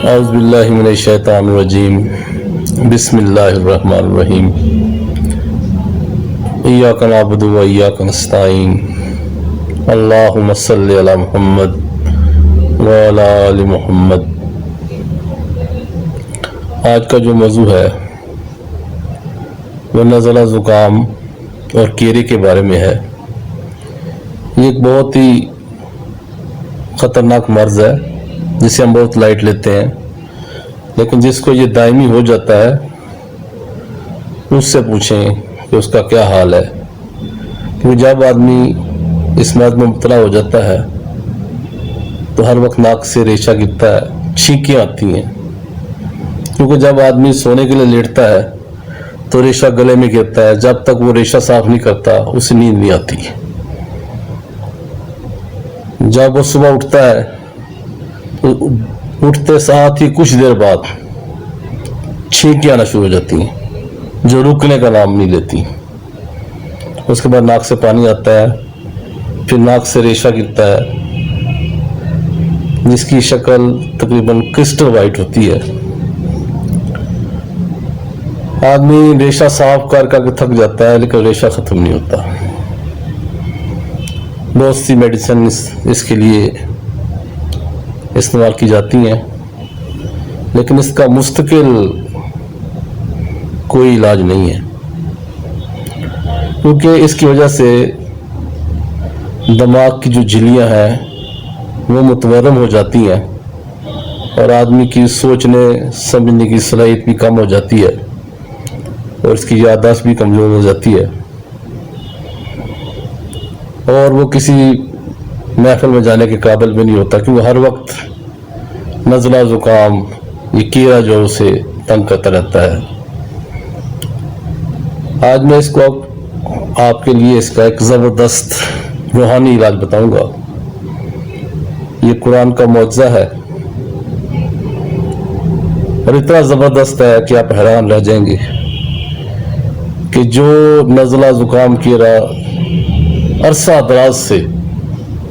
اعوذ باللہ من الشیطان الرجیم بسم اللہ الرحمن الرحیم ایاک نعبد و ایاک نستعین اللہم صلی علی محمد وعلی آل محمد۔ آج کا جو موضوع ہے وہ نزلہ زکام اور کیرے کے بارے میں ہے۔ یہ ایک بہت ہی خطرناک مرض ہے جسے ہم بہت لائٹ لیتے ہیں، لیکن جس کو یہ دائمی ہو جاتا ہے اس سے پوچھیں کہ اس کا کیا حال ہے، کیونکہ جب آدمی اس مرض میں مبتلا ہو جاتا ہے تو ہر وقت ناک سے ریشہ گرتا ہے، چھینکیں آتی ہیں، کیونکہ جب آدمی سونے کے لیے لیٹتا ہے تو ریشہ گلے میں گرتا ہے، جب تک وہ ریشہ صاف نہیں کرتا اسے نیند نہیں آتی۔ جب وہ صبح اٹھتا ہے تو اٹھتے ساتھ ہی کچھ دیر بعد چھینکیں آنا شروع ہو جاتی ہیں جو رکنے کا نام نہیں لیتی۔ اس کے بعد ناک سے پانی آتا ہے، پھر ناک سے ریشہ گرتا ہے جس کی شکل تقریباً کرسٹل وائٹ ہوتی ہے۔ آدمی ریشہ صاف کر کے تھک جاتا ہے لیکن ریشہ ختم نہیں ہوتا۔ بہت سی میڈیسن اس کے لیے استعمال کی جاتی ہیں، لیکن اس کا مستقل کوئی علاج نہیں ہے، کیونکہ اس کی وجہ سے دماغ کی جو جھلیاں ہیں وہ متورم ہو جاتی ہیں اور آدمی کی سوچنے سمجھنے کی صلاحیت بھی کم ہو جاتی ہے اور اس کی یادداشت بھی کمزور ہو جاتی ہے، اور وہ کسی محفل میں جانے کے قابل بھی نہیں ہوتا، کیونکہ ہر وقت نزلہ زکام یہ کیڑا جو اسے تنگ کرتا رہتا ہے۔ آج میں اس کو آپ کے لیے اس کا ایک زبردست روحانی علاج بتاؤں گا۔ یہ قرآن کا معجزہ ہے اور اتنا زبردست ہے کہ آپ حیران رہ جائیں گے کہ جو نزلہ زکام کیڑا عرصہ دراز سے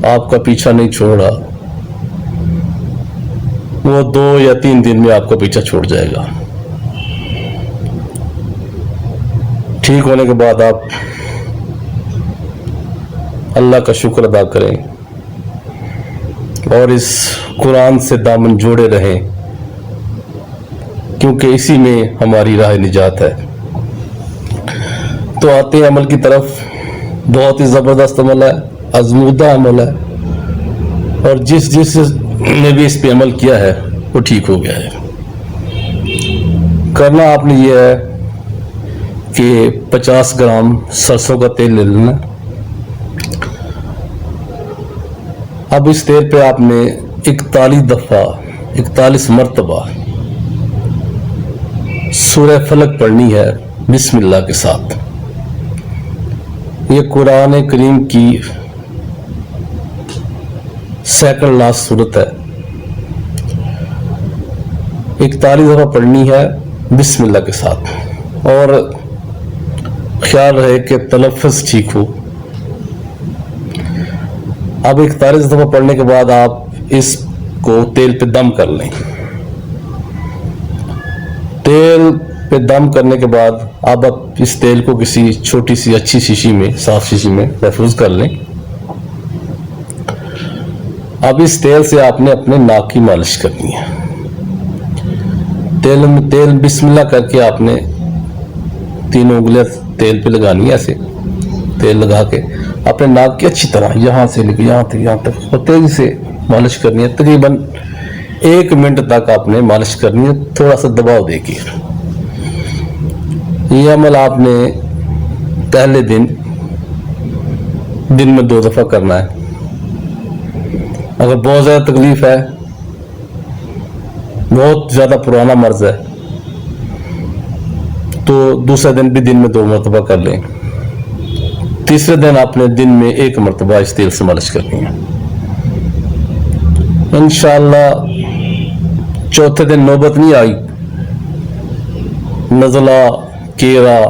آپ کا پیچھا نہیں چھوڑا وہ 2 یا 3 دن میں آپ کا پیچھا چھوڑ جائے گا۔ ٹھیک ہونے کے بعد آپ اللہ کا شکر ادا کریں اور اس قرآن سے دامن جوڑے رہیں، کیونکہ اسی میں ہماری راہ نجات ہے۔ تو آتے ہیں عمل کی طرف۔ بہت ہی زبردست عمل ہے، آزمودہ عمل ہے، اور جس نے بھی اس پہ عمل کیا ہے وہ ٹھیک ہو گیا ہے۔ کرنا آپ نے یہ ہے کہ 50 گرام سرسوں کا تیل لے لینا۔ اب اس تیل پہ آپ نے 41 مرتبہ سورہ فلق پڑھنی ہے بسم اللہ کے ساتھ۔ یہ قرآن کریم کی سیکنڈ لاسٹ سورت ہے۔ 41 دفعہ پڑھنی ہے بسم اللہ کے ساتھ، اور خیال رہے کہ تلفظ ٹھیک ہو۔ اب 41 دفعہ پڑھنے کے بعد آپ اس کو تیل پہ دم کر لیں۔ تیل پہ دم کرنے کے بعد آپ اس تیل کو کسی چھوٹی سی اچھی شیشی میں، صاف شیشی میں محفوظ کر لیں۔ اب اس تیل سے آپ نے اپنے ناک کی مالش کرنی ہے۔ تیل بسم اللہ کر کے آپ نے 3 انگلیاں تیل پہ لگانی ہے، ایسے تیل لگا کے اپنے ناک کی اچھی طرح یہاں سے لے کے یہاں تک اور تیزی سے مالش کرنی ہے۔ تقریباً 1 منٹ تک آپ نے مالش کرنی ہے، تھوڑا سا دباؤ دے کے۔ یہ عمل آپ نے پہلے دن میں 2 دفعہ کرنا ہے۔ اگر بہت زیادہ تکلیف ہے، بہت زیادہ پرانا مرض ہے، تو دوسرے دن بھی دن میں 2 مرتبہ کر لیں۔ تیسرے دن آپ نے دن میں 1 مرتبہ اس تیل سے مالش کرنی ہے۔ انشاءاللہ چوتھے دن نوبت نہیں آئی، نزلہ کیڑا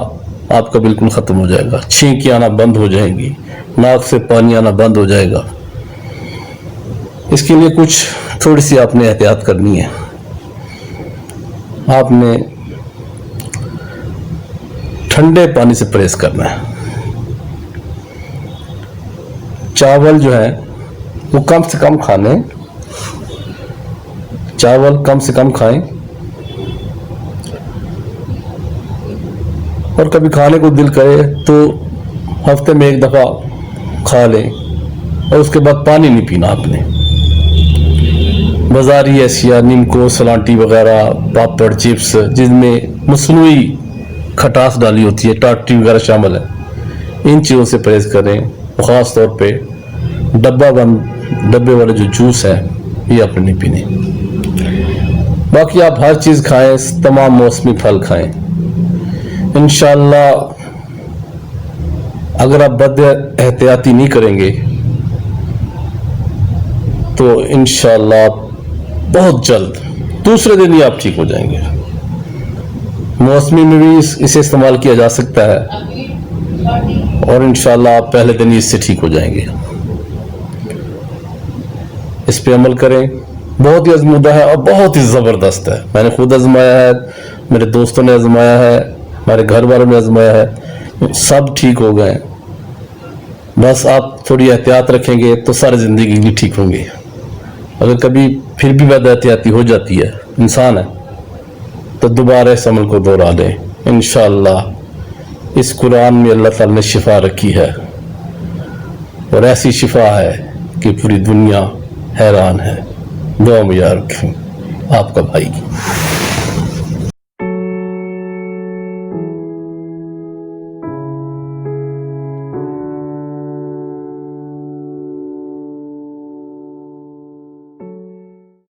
آپ کا بالکل ختم ہو جائے گا، چھینکیں آنا بند ہو جائیں گی، ناک سے پانی آنا بند ہو جائے گا۔ اس کے لیے کچھ تھوڑی سی آپ نے احتیاط کرنی ہے۔ آپ نے ٹھنڈے پانی سے پرہیز کرنا ہے. چاول جو ہے وہ کم سے کم کھانے، چاول کم سے کم کھائیں، اور کبھی کھانے کو دل کرے تو ہفتے میں ایک دفعہ کھا لیں، اور اس کے بعد پانی نہیں پینا آپ نے. بازاری اشیاء، نیمکو، سلانٹی وغیرہ، پاپڑ، چپس جس میں مصنوعی کھٹاس ڈالی ہوتی ہے، ٹاٹی وغیرہ شامل ہے، ان چیزوں سے پرہیز کریں. خاص طور پہ ڈبے والے جو جوس ہیں یہ آپ نے نہیں پینے. باقی آپ ہر چیز کھائیں، تمام موسمی پھل کھائیں. انشاءاللہ اگر آپ بد احتیاطی نہیں کریں گے تو انشاءاللہ آپ بہت جلد دوسرے دن ہی آپ ٹھیک ہو جائیں گے. موسمی میں بھی اسے استعمال کیا جا سکتا ہے، اور انشاءاللہ آپ پہلے دن ہی اس سے ٹھیک ہو جائیں گے. اس پہ عمل کریں. بہت ہی آزمودہ ہے اور بہت ہی زبردست ہے. میں نے خود آزمایا ہے، میرے دوستوں نے آزمایا ہے، ہمارے گھر والوں نے آزمایا ہے، سب ٹھیک ہو گئے. بس آپ تھوڑی احتیاط رکھیں گے تو ساری زندگی بھی ٹھیک ہوں گے. اگر کبھی پھر بھی بد احتیاطی ہو جاتی ہے، انسان ہے، تو دوبارہ اس عمل کو دوہرا لیں. انشاءاللہ اس قرآن میں اللہ تعالی نے شفا رکھی ہے، اور ایسی شفا ہے کہ پوری دنیا حیران ہے. دعا میں یاد رکھیں. آپ کا بھائی.